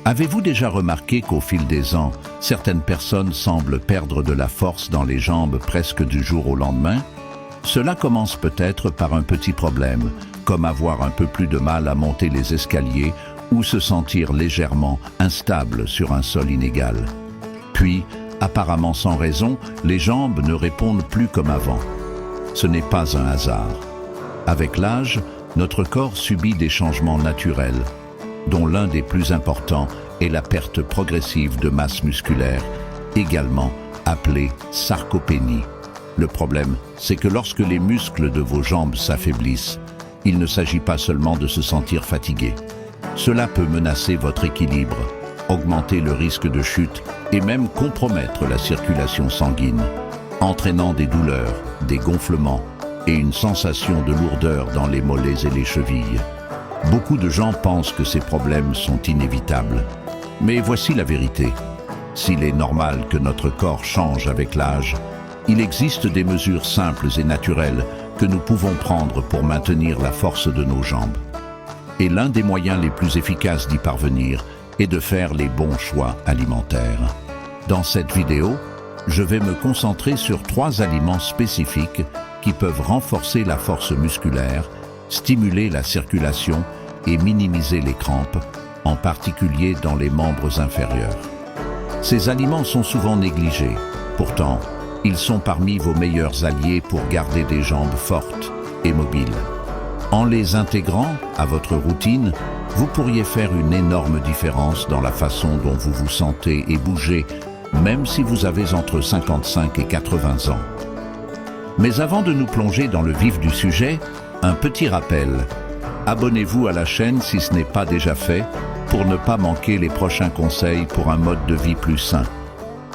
Avez-vous déjà remarqué qu'au fil des ans, certaines personnes semblent perdre de la force dans les jambes presque du jour au lendemain? Cela commence peut-être par un petit problème, comme avoir un peu plus de mal à monter les escaliers ou se sentir légèrement instable sur un sol inégal. Puis, apparemment sans raison, les jambes ne répondent plus comme avant. Ce n'est pas un hasard. Avec l'âge, notre corps subit des changements naturels, dont l'un des plus importants est la perte progressive de masse musculaire, également appelée sarcopénie. Le problème, c'est que lorsque les muscles de vos jambes s'affaiblissent, il ne s'agit pas seulement de se sentir fatigué. Cela peut menacer votre équilibre, augmenter le risque de chute et même compromettre la circulation sanguine, entraînant des douleurs, des gonflements et une sensation de lourdeur dans les mollets et les chevilles. Beaucoup de gens pensent que ces problèmes sont inévitables. Mais voici la vérité. S'il est normal que notre corps change avec l'âge, il existe des mesures simples et naturelles que nous pouvons prendre pour maintenir la force de nos jambes. Et l'un des moyens les plus efficaces d'y parvenir est de faire les bons choix alimentaires. Dans cette vidéo, je vais me concentrer sur 3 aliments spécifiques qui peuvent renforcer la force musculaire, stimuler la circulation et minimiser les crampes, en particulier dans les membres inférieurs. Ces aliments sont souvent négligés. Pourtant, ils sont parmi vos meilleurs alliés pour garder des jambes fortes et mobiles. En les intégrant à votre routine, vous pourriez faire une énorme différence dans la façon dont vous vous sentez et bougez, même si vous avez entre 55 et 80 ans. Mais avant de nous plonger dans le vif du sujet, un petit rappel. Abonnez-vous à la chaîne si ce n'est pas déjà fait, pour ne pas manquer les prochains conseils pour un mode de vie plus sain.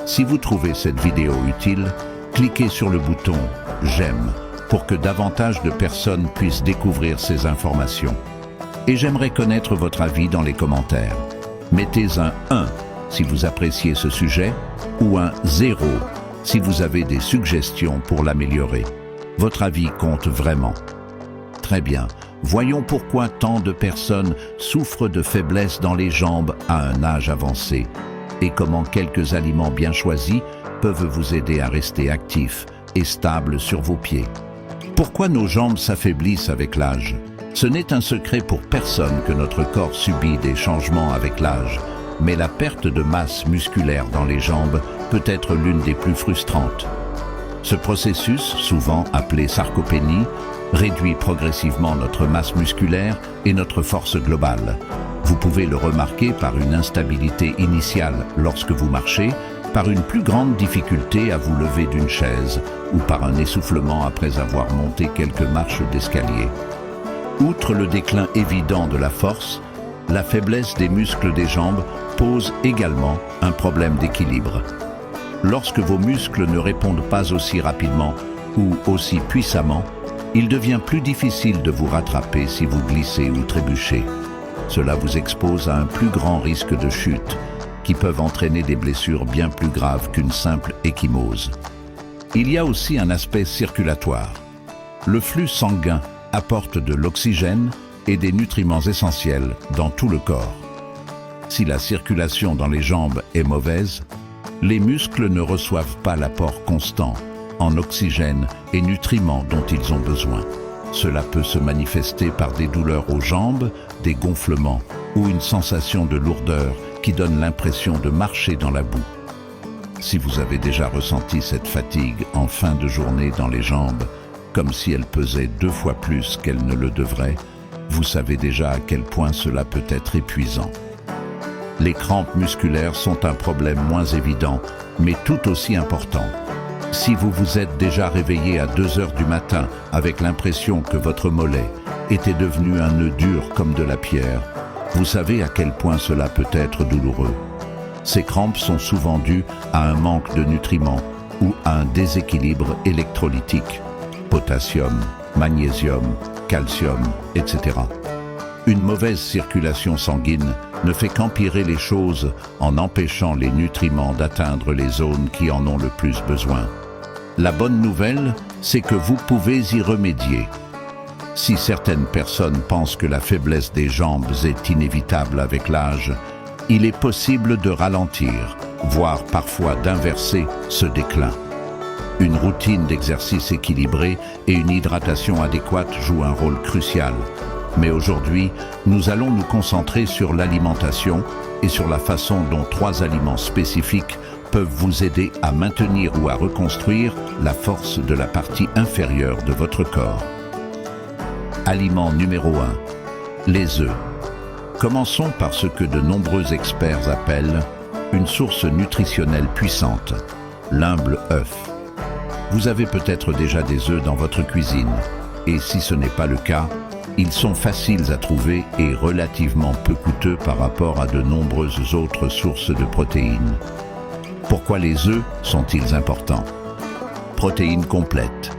Si vous trouvez cette vidéo utile, cliquez sur le bouton « J'aime » pour que davantage de personnes puissent découvrir ces informations. Et j'aimerais connaître votre avis dans les commentaires. Mettez un 1 si vous appréciez ce sujet ou un 0 si vous avez des suggestions pour l'améliorer. Votre avis compte vraiment. Très bien, voyons pourquoi tant de personnes souffrent de faiblesse dans les jambes à un âge avancé et comment quelques aliments bien choisis peuvent vous aider à rester actif et stable sur vos pieds. Pourquoi nos jambes s'affaiblissent avec l'âge? Ce n'est un secret pour personne que notre corps subit des changements avec l'âge, mais la perte de masse musculaire dans les jambes peut être l'une des plus frustrantes. Ce processus, souvent appelé sarcopénie, réduit progressivement notre masse musculaire et notre force globale. Vous pouvez le remarquer par une instabilité initiale lorsque vous marchez, par une plus grande difficulté à vous lever d'une chaise ou par un essoufflement après avoir monté quelques marches d'escalier. Outre le déclin évident de la force, la faiblesse des muscles des jambes pose également un problème d'équilibre. Lorsque vos muscles ne répondent pas aussi rapidement ou aussi puissamment, il devient plus difficile de vous rattraper si vous glissez ou trébuchez. Cela vous expose à un plus grand risque de chute, qui peuvent entraîner des blessures bien plus graves qu'une simple ecchymose. Il y a aussi un aspect circulatoire. Le flux sanguin apporte de l'oxygène et des nutriments essentiels dans tout le corps. Si la circulation dans les jambes est mauvaise, les muscles ne reçoivent pas l'apport constant en oxygène et nutriments dont ils ont besoin. Cela peut se manifester par des douleurs aux jambes, des gonflements ou une sensation de lourdeur qui donne l'impression de marcher dans la boue. Si vous avez déjà ressenti cette fatigue en fin de journée dans les jambes, comme si elle pesait 2 fois plus qu'elle ne le devrait, vous savez déjà à quel point cela peut être épuisant. Les crampes musculaires sont un problème moins évident, mais tout aussi important. Si vous vous êtes déjà réveillé à 2 heures du matin avec l'impression que votre mollet était devenu un nœud dur comme de la pierre, vous savez à quel point cela peut être douloureux. Ces crampes sont souvent dues à un manque de nutriments ou à un déséquilibre électrolytique, potassium, magnésium, calcium, etc. Une mauvaise circulation sanguine ne fait qu'empirer les choses en empêchant les nutriments d'atteindre les zones qui en ont le plus besoin. La bonne nouvelle, c'est que vous pouvez y remédier. Si certaines personnes pensent que la faiblesse des jambes est inévitable avec l'âge, il est possible de ralentir, voire parfois d'inverser ce déclin. Une routine d'exercice équilibrée et une hydratation adéquate jouent un rôle crucial. Mais aujourd'hui, nous allons nous concentrer sur l'alimentation et sur la façon dont 3 aliments spécifiques peuvent vous aider à maintenir ou à reconstruire la force de la partie inférieure de votre corps. Aliment numéro 1. Les œufs. Commençons par ce que de nombreux experts appellent une source nutritionnelle puissante, l'humble œuf. Vous avez peut-être déjà des œufs dans votre cuisine, et si ce n'est pas le cas, ils sont faciles à trouver et relativement peu coûteux par rapport à de nombreuses autres sources de protéines. Pourquoi les œufs sont-ils importants? Protéines complètes.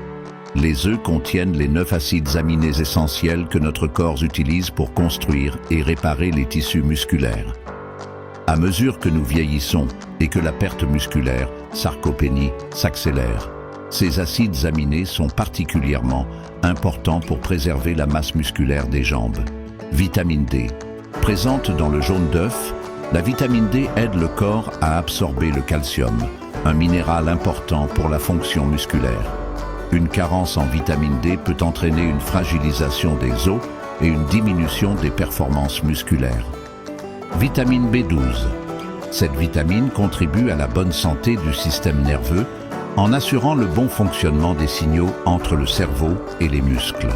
Les œufs contiennent les 9 acides aminés essentiels que notre corps utilise pour construire et réparer les tissus musculaires. À mesure que nous vieillissons et que la perte musculaire, sarcopénie, s'accélère, ces acides aminés sont particulièrement importants pour préserver la masse musculaire des jambes. Vitamine D. Présente dans le jaune d'œuf, la vitamine D aide le corps à absorber le calcium, un minéral important pour la fonction musculaire. Une carence en vitamine D peut entraîner une fragilisation des os et une diminution des performances musculaires. Vitamine B12. Cette vitamine contribue à la bonne santé du système nerveux en assurant le bon fonctionnement des signaux entre le cerveau et les muscles.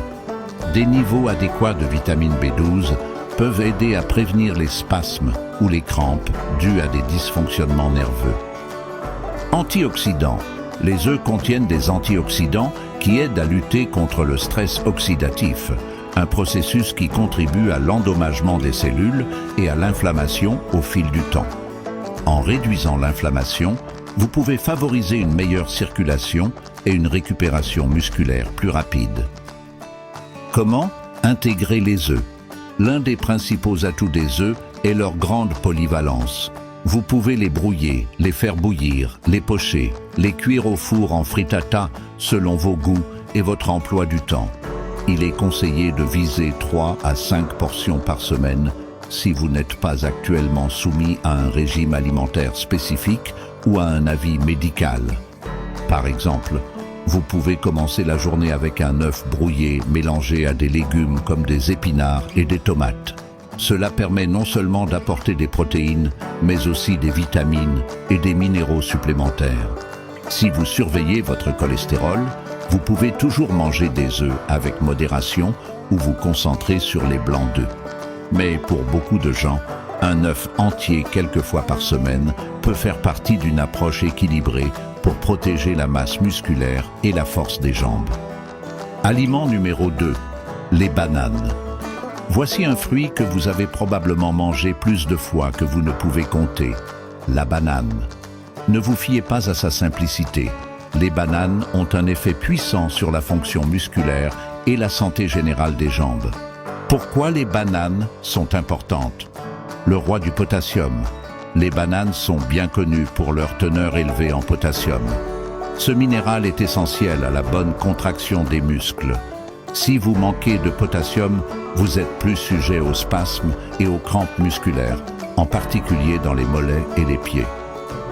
Des niveaux adéquats de vitamine B12 peuvent aider à prévenir les spasmes ou les crampes dus à des dysfonctionnements nerveux. Antioxydants. Les œufs contiennent des antioxydants qui aident à lutter contre le stress oxydatif, un processus qui contribue à l'endommagement des cellules et à l'inflammation au fil du temps. En réduisant l'inflammation, vous pouvez favoriser une meilleure circulation et une récupération musculaire plus rapide. Comment intégrer les œufs? L'un des principaux atouts des œufs est leur grande polyvalence. Vous pouvez les brouiller, les faire bouillir, les pocher, les cuire au four en frittata selon vos goûts et votre emploi du temps. Il est conseillé de viser 3 à 5 portions par semaine si vous n'êtes pas actuellement soumis à un régime alimentaire spécifique ou à un avis médical. Par exemple, vous pouvez commencer la journée avec un œuf brouillé mélangé à des légumes comme des épinards et des tomates. Cela permet non seulement d'apporter des protéines, mais aussi des vitamines et des minéraux supplémentaires. Si vous surveillez votre cholestérol, vous pouvez toujours manger des œufs avec modération ou vous concentrer sur les blancs d'œufs. Mais pour beaucoup de gens, un œuf entier quelques fois par semaine peut faire partie d'une approche équilibrée pour protéger la masse musculaire et la force des jambes. Aliment numéro 2. Les bananes. Voici un fruit que vous avez probablement mangé plus de fois que vous ne pouvez compter. La banane. Ne vous fiez pas à sa simplicité. Les bananes ont un effet puissant sur la fonction musculaire et la santé générale des jambes. Pourquoi les bananes sont importantes? Le roi du potassium. Les bananes sont bien connues pour leur teneur élevée en potassium. Ce minéral est essentiel à la bonne contraction des muscles. Si vous manquez de potassium, vous êtes plus sujet aux spasmes et aux crampes musculaires, en particulier dans les mollets et les pieds.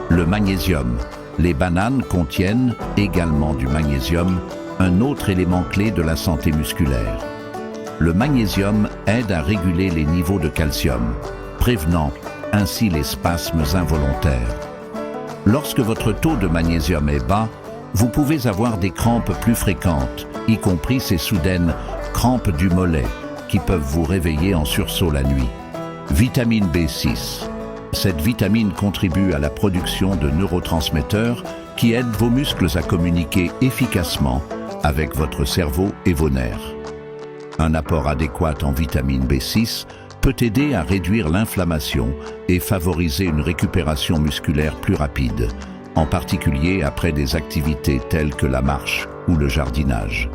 Le magnésium. Les bananes contiennent également du magnésium, un autre élément clé de la santé musculaire. Le magnésium aide à réguler les niveaux de calcium, prévenant ainsi les spasmes involontaires. Lorsque votre taux de magnésium est bas, vous pouvez avoir des crampes plus fréquentes, y compris ces soudaines crampes du mollet, qui peuvent vous réveiller en sursaut la nuit. Vitamine B6. Cette vitamine contribue à la production de neurotransmetteurs qui aident vos muscles à communiquer efficacement avec votre cerveau et vos nerfs. Un apport adéquat en vitamine B6 peut aider à réduire l'inflammation et favoriser une récupération musculaire plus rapide, en particulier après des activités telles que la marche ou le jardinage.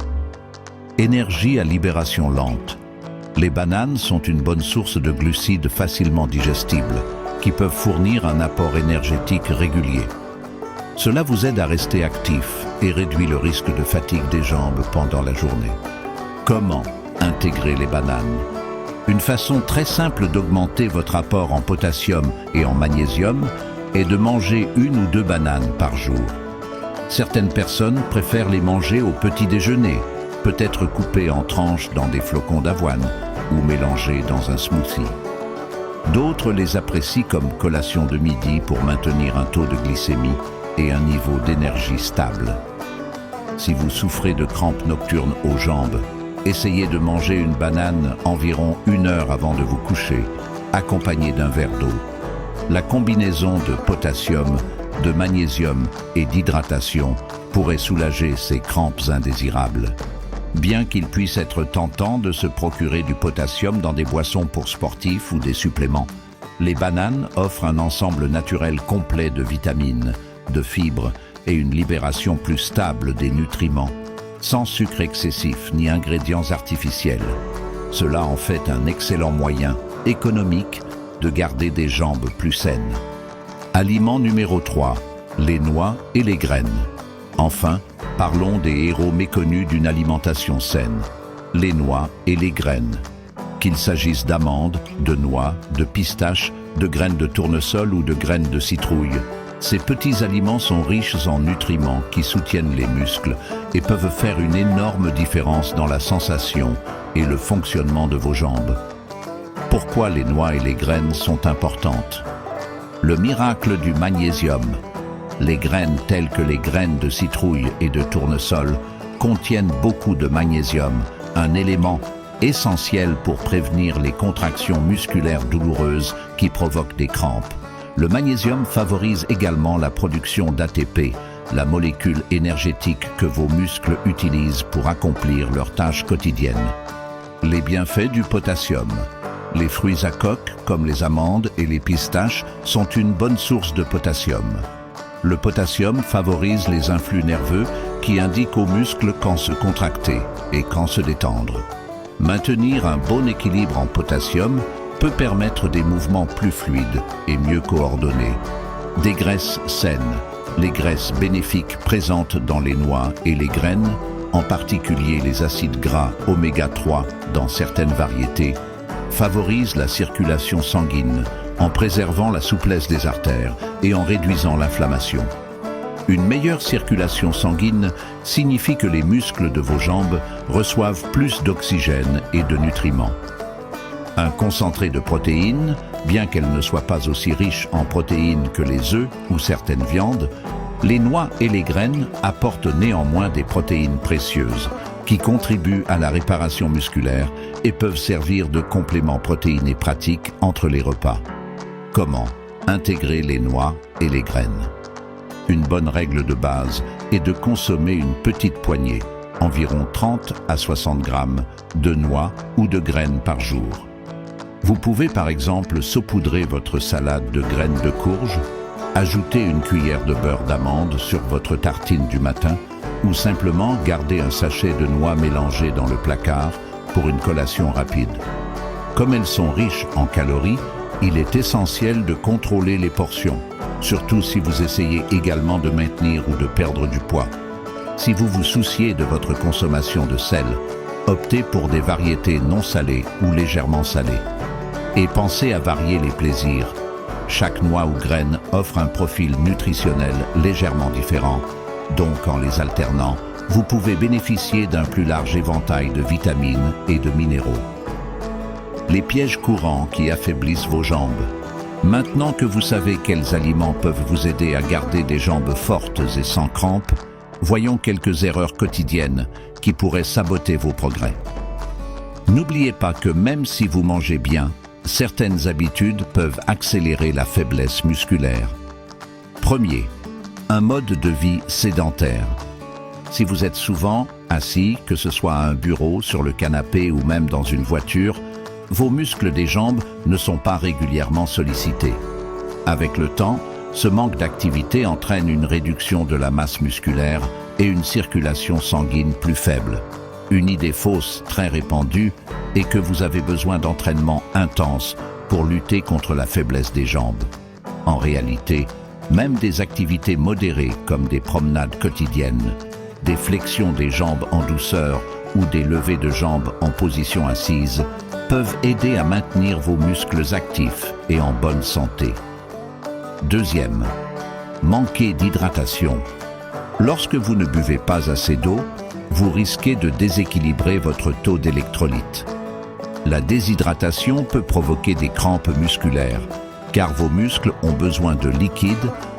Énergie à libération lente. Les bananes sont une bonne source de glucides facilement digestibles, qui peuvent fournir un apport énergétique régulier. Cela vous aide à rester actif et réduit le risque de fatigue des jambes pendant la journée. Comment intégrer les bananes? Une façon très simple d'augmenter votre apport en potassium et en magnésium est de manger 1 ou 2 bananes par jour. Certaines personnes préfèrent les manger au petit déjeuner, peut-être coupées en tranches dans des flocons d'avoine ou mélangées dans un smoothie. D'autres les apprécient comme collation de midi pour maintenir un taux de glycémie et un niveau d'énergie stable. Si vous souffrez de crampes nocturnes aux jambes, essayez de manger une banane environ 1 heure avant de vous coucher, accompagnée d'un verre d'eau. La combinaison de potassium, de magnésium et d'hydratation pourrait soulager ces crampes indésirables. Bien qu'il puisse être tentant de se procurer du potassium dans des boissons pour sportifs ou des suppléments, les bananes offrent un ensemble naturel complet de vitamines, de fibres et une libération plus stable des nutriments, sans sucre excessif ni ingrédients artificiels. Cela en fait un excellent moyen, économique, de garder des jambes plus saines. Aliment numéro 3, les noix et les graines. Enfin, parlons des héros méconnus d'une alimentation saine, les noix et les graines. Qu'il s'agisse d'amandes, de noix, de pistaches, de graines de tournesol ou de graines de citrouille, ces petits aliments sont riches en nutriments qui soutiennent les muscles et peuvent faire une énorme différence dans la sensation et le fonctionnement de vos jambes. Pourquoi les noix et les graines sont importantes? Le miracle du magnésium. Les graines telles que les graines de citrouille et de tournesol contiennent beaucoup de magnésium, un élément essentiel pour prévenir les contractions musculaires douloureuses qui provoquent des crampes. Le magnésium favorise également la production d'ATP, la molécule énergétique que vos muscles utilisent pour accomplir leurs tâches quotidiennes. Les bienfaits du potassium. Les fruits à coque, comme les amandes et les pistaches, sont une bonne source de potassium. Le potassium favorise les influx nerveux qui indiquent aux muscles quand se contracter et quand se détendre. Maintenir un bon équilibre en potassium peut permettre des mouvements plus fluides et mieux coordonnés. Des graisses saines. Les graisses bénéfiques présentes dans les noix et les graines, en particulier les acides gras oméga 3 dans certaines variétés, favorisent la circulation sanguine en préservant la souplesse des artères et en réduisant l'inflammation. Une meilleure circulation sanguine signifie que les muscles de vos jambes reçoivent plus d'oxygène et de nutriments. Un concentré de protéines, bien qu'elle ne soit pas aussi riche en protéines que les œufs ou certaines viandes, les noix et les graines apportent néanmoins des protéines précieuses qui contribuent à la réparation musculaire et peuvent servir de complément protéiné pratique entre les repas. Comment intégrer les noix et les graines? Une bonne règle de base est de consommer une petite poignée, environ 30 à 60 grammes, de noix ou de graines par jour. Vous pouvez par exemple saupoudrer votre salade de graines de courge, ajouter une cuillère de beurre d'amande sur votre tartine du matin ou simplement garder un sachet de noix mélangées dans le placard pour une collation rapide. Comme elles sont riches en calories, il est essentiel de contrôler les portions, surtout si vous essayez également de maintenir ou de perdre du poids. Si vous vous souciez de votre consommation de sel, optez pour des variétés non salées ou légèrement salées. Et pensez à varier les plaisirs. Chaque noix ou graine offre un profil nutritionnel légèrement différent, donc en les alternant, vous pouvez bénéficier d'un plus large éventail de vitamines et de minéraux. Les pièges courants qui affaiblissent vos jambes. Maintenant que vous savez quels aliments peuvent vous aider à garder des jambes fortes et sans crampes, voyons quelques erreurs quotidiennes qui pourraient saboter vos progrès. N'oubliez pas que même si vous mangez bien, certaines habitudes peuvent accélérer la faiblesse musculaire. Premier, un mode de vie sédentaire. Si vous êtes souvent assis, que ce soit à un bureau, sur le canapé ou même dans une voiture, vos muscles des jambes ne sont pas régulièrement sollicités. Avec le temps, ce manque d'activité entraîne une réduction de la masse musculaire et une circulation sanguine plus faible. Une idée fausse très répandue est que vous avez besoin d'entraînement intense pour lutter contre la faiblesse des jambes. En réalité, même des activités modérées comme des promenades quotidiennes, des flexions des jambes en douceur ou des levées de jambes en position assise peuvent aider à maintenir vos muscles actifs et en bonne santé. Deuxième, manquer d'hydratation. Lorsque vous ne buvez pas assez d'eau, vous risquez de déséquilibrer votre taux d'électrolytes. La déshydratation peut provoquer des crampes musculaires, car vos muscles ont besoin de liquide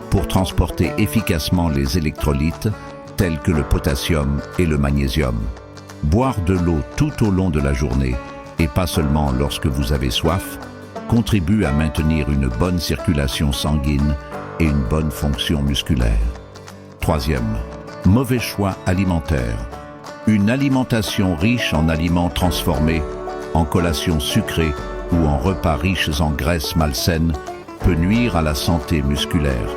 pour transporter efficacement les électrolytes tels que le potassium et le magnésium. Boire de l'eau tout au long de la journée, et pas seulement lorsque vous avez soif, contribue à maintenir une bonne circulation sanguine et une bonne fonction musculaire. Troisième, mauvais choix alimentaire. Une alimentation riche en aliments transformés, en collations sucrées ou en repas riches en graisses malsaines peut nuire à la santé musculaire.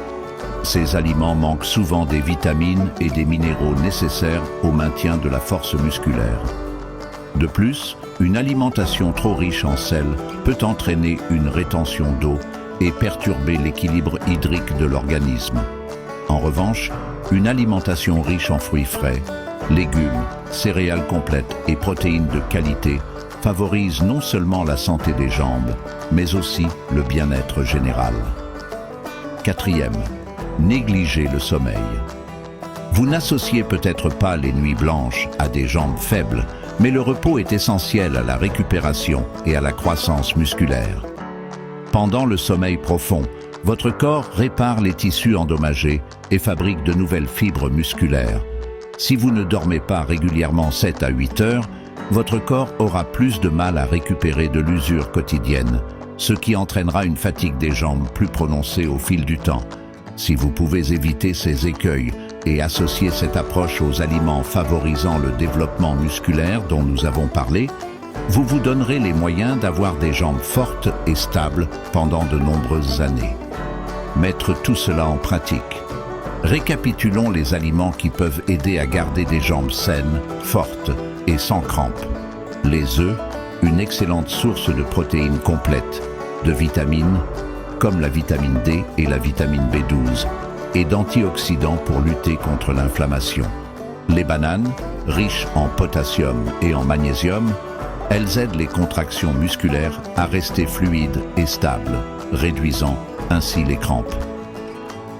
Ces aliments manquent souvent des vitamines et des minéraux nécessaires au maintien de la force musculaire. De plus, une alimentation trop riche en sel peut entraîner une rétention d'eau et perturber l'équilibre hydrique de l'organisme. En revanche, une alimentation riche en fruits frais, légumes, céréales complètes et protéines de qualité favorise non seulement la santé des jambes, mais aussi le bien-être général. Quatrième, négliger le sommeil. Vous n'associez peut-être pas les nuits blanches à des jambes faibles, mais le repos est essentiel à la récupération et à la croissance musculaire. Pendant le sommeil profond, votre corps répare les tissus endommagés et fabrique de nouvelles fibres musculaires. Si vous ne dormez pas régulièrement 7 à 8 heures, votre corps aura plus de mal à récupérer de l'usure quotidienne, ce qui entraînera une fatigue des jambes plus prononcée au fil du temps. Si vous pouvez éviter ces écueils et associer cette approche aux aliments favorisant le développement musculaire dont nous avons parlé, vous vous donnerez les moyens d'avoir des jambes fortes et stables pendant de nombreuses années. Mettre tout cela en pratique. Récapitulons les aliments qui peuvent aider à garder des jambes saines, fortes et sans crampes. Les œufs, une excellente source de protéines complètes, de vitamines, comme la vitamine D et la vitamine B12, et d'antioxydants pour lutter contre l'inflammation. Les bananes, riches en potassium et en magnésium, elles aident les contractions musculaires à rester fluides et stables, réduisant ainsi les crampes.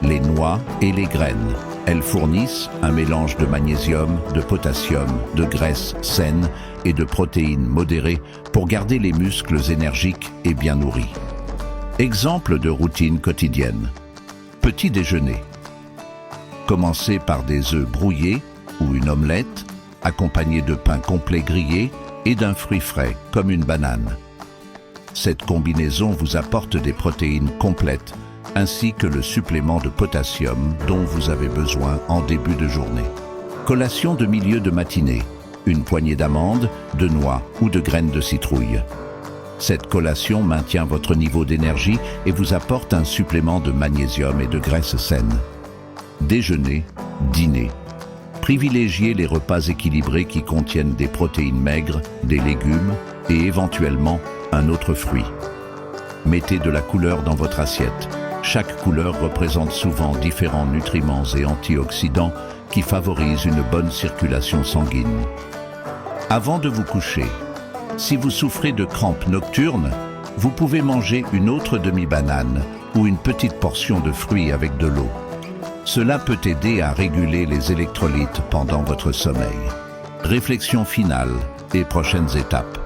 Les noix et les graines, elles fournissent un mélange de magnésium, de potassium, de graisses saines et de protéines modérées pour garder les muscles énergiques et bien nourris. Exemple de routine quotidienne. Petit déjeuner. Commencez par des œufs brouillés ou une omelette, accompagnée de pain complet grillé et d'un fruit frais, comme une banane. Cette combinaison vous apporte des protéines complètes, ainsi que le supplément de potassium dont vous avez besoin en début de journée. Collation de milieu de matinée. Une poignée d'amandes, de noix ou de graines de citrouille. Cette collation maintient votre niveau d'énergie et vous apporte un supplément de magnésium et de graisses saines. Déjeuner, dîner. Privilégiez les repas équilibrés qui contiennent des protéines maigres, des légumes et éventuellement un autre fruit. Mettez de la couleur dans votre assiette. Chaque couleur représente souvent différents nutriments et antioxydants qui favorisent une bonne circulation sanguine. Avant de vous coucher, si vous souffrez de crampes nocturnes, vous pouvez manger une autre demi-banane ou une petite portion de fruits avec de l'eau. Cela peut aider à réguler les électrolytes pendant votre sommeil. Réflexion finale et prochaines étapes.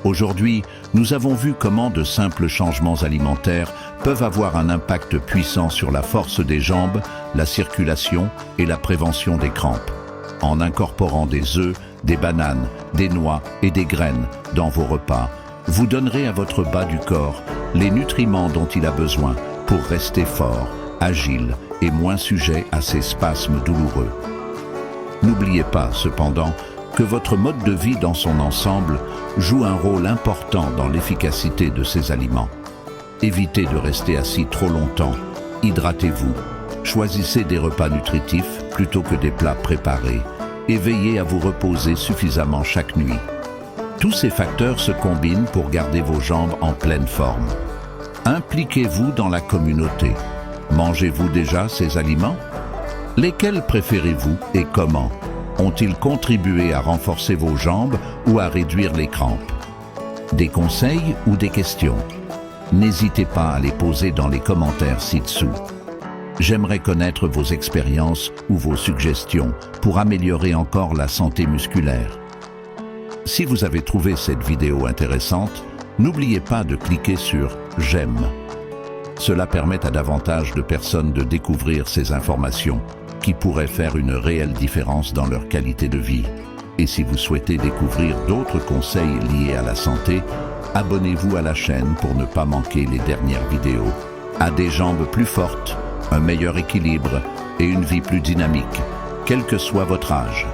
Aujourd'hui, nous avons vu comment de simples changements alimentaires peuvent avoir un impact puissant sur la force des jambes, la circulation et la prévention des crampes. En incorporant des œufs, des bananes, des noix et des graines dans vos repas, vous donnerez à votre bas du corps les nutriments dont il a besoin pour rester fort, agile et moins sujet à ces spasmes douloureux. N'oubliez pas, cependant, que votre mode de vie dans son ensemble joue un rôle important dans l'efficacité de ces aliments. Évitez de rester assis trop longtemps, hydratez-vous, choisissez des repas nutritifs plutôt que des plats préparés et veillez à vous reposer suffisamment chaque nuit. Tous ces facteurs se combinent pour garder vos jambes en pleine forme. Impliquez-vous dans la communauté. Mangez-vous déjà ces aliments? Lesquels préférez-vous et comment? Ont-ils contribué à renforcer vos jambes ou à réduire les crampes? Des conseils ou des questions? N'hésitez pas à les poser dans les commentaires ci-dessous. J'aimerais connaître vos expériences ou vos suggestions pour améliorer encore la santé musculaire. Si vous avez trouvé cette vidéo intéressante, n'oubliez pas de cliquer sur « J'aime ». Cela permet à davantage de personnes de découvrir ces informations qui pourraient faire une réelle différence dans leur qualité de vie. Et si vous souhaitez découvrir d'autres conseils liés à la santé, abonnez-vous à la chaîne pour ne pas manquer les dernières vidéos. À des jambes plus fortes, un meilleur équilibre et une vie plus dynamique, quel que soit votre âge.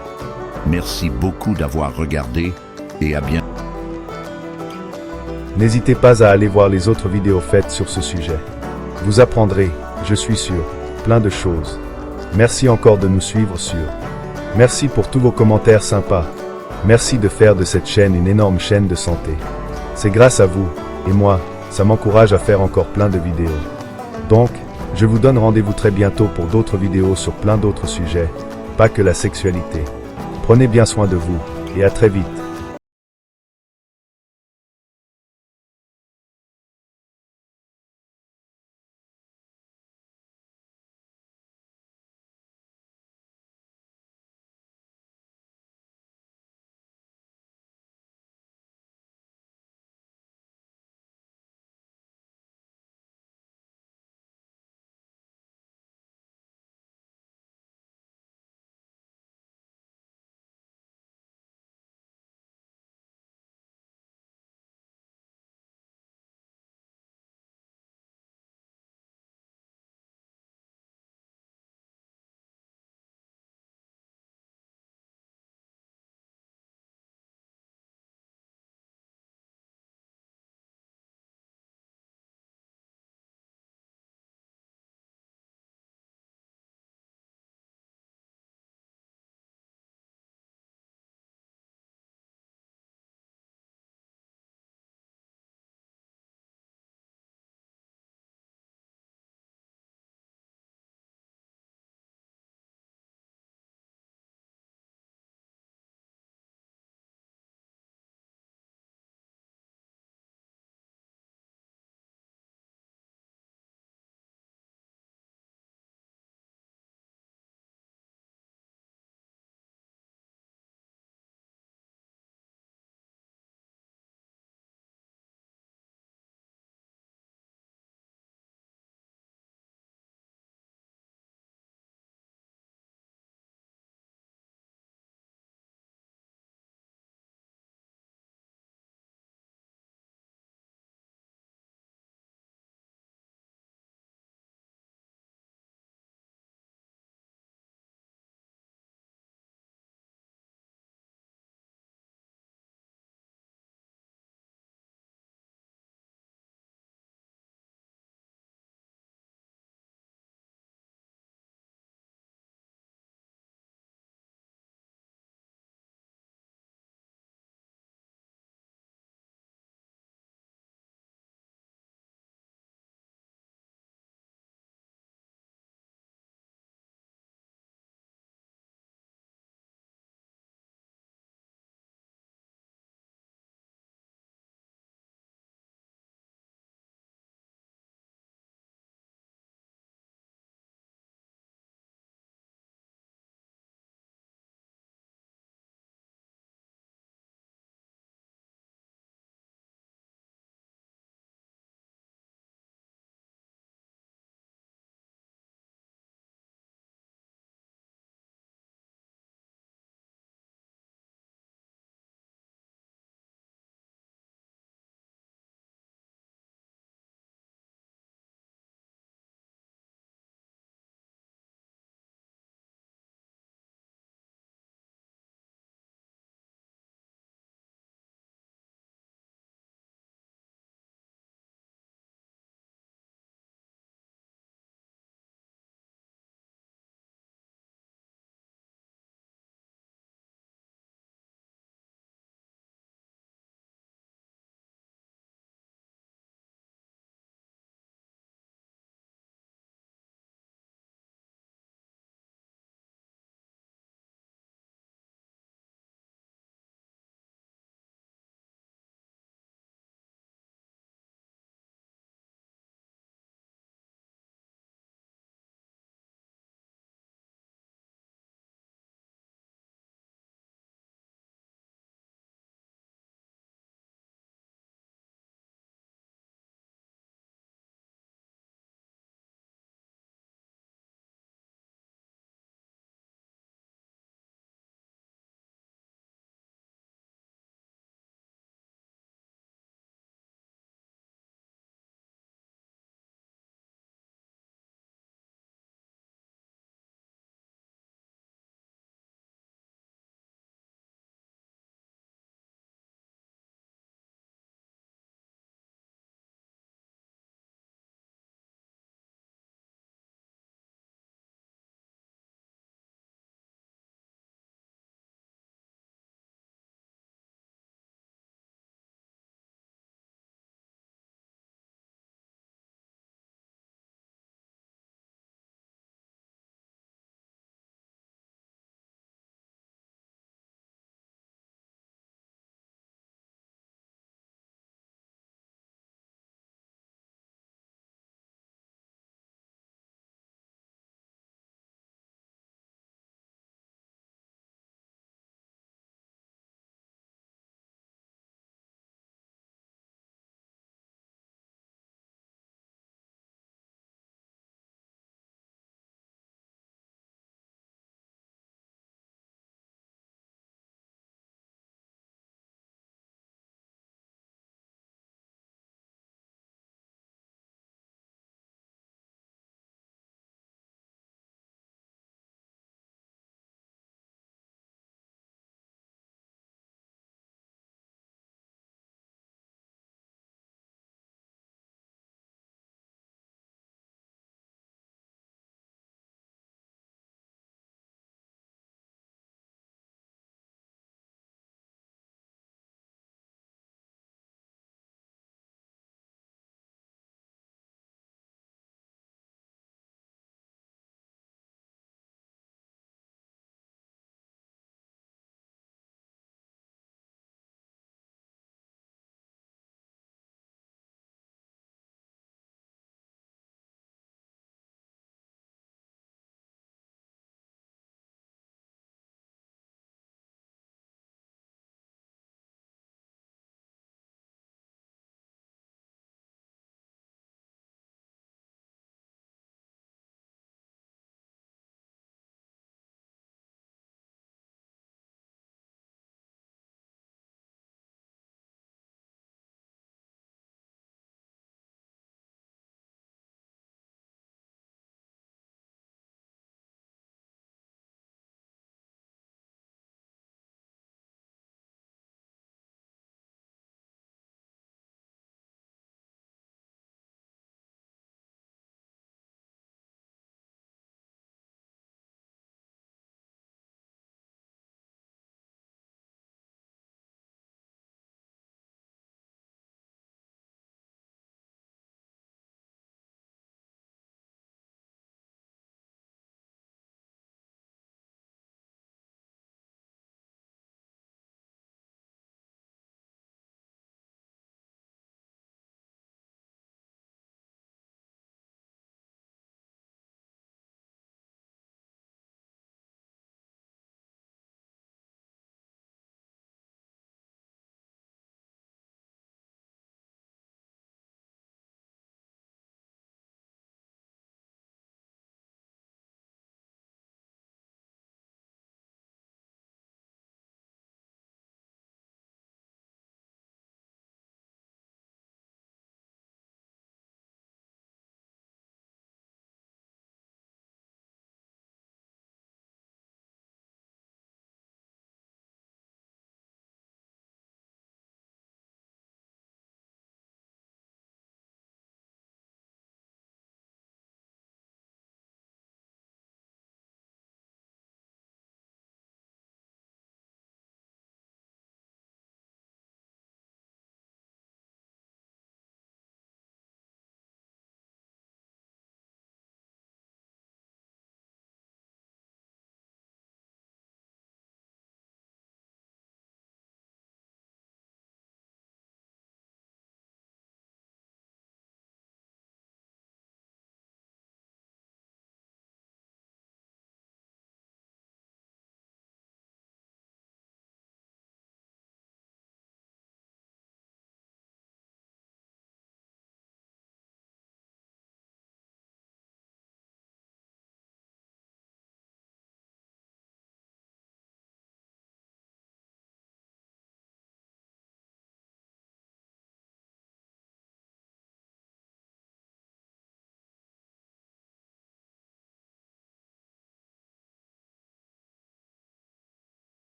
Merci beaucoup d'avoir regardé et à bientôt. N'hésitez pas à aller voir les autres vidéos faites sur ce sujet. Vous apprendrez, je suis sûr, plein de choses. Merci encore de nous suivre sur. Merci pour tous vos commentaires sympas. Merci de faire de cette chaîne une énorme chaîne de santé. C'est grâce à vous, et moi, ça m'encourage à faire encore plein de vidéos. Donc, je vous donne rendez-vous très bientôt pour d'autres vidéos sur plein d'autres sujets, pas que la sexualité. Prenez bien soin de vous, et à très vite.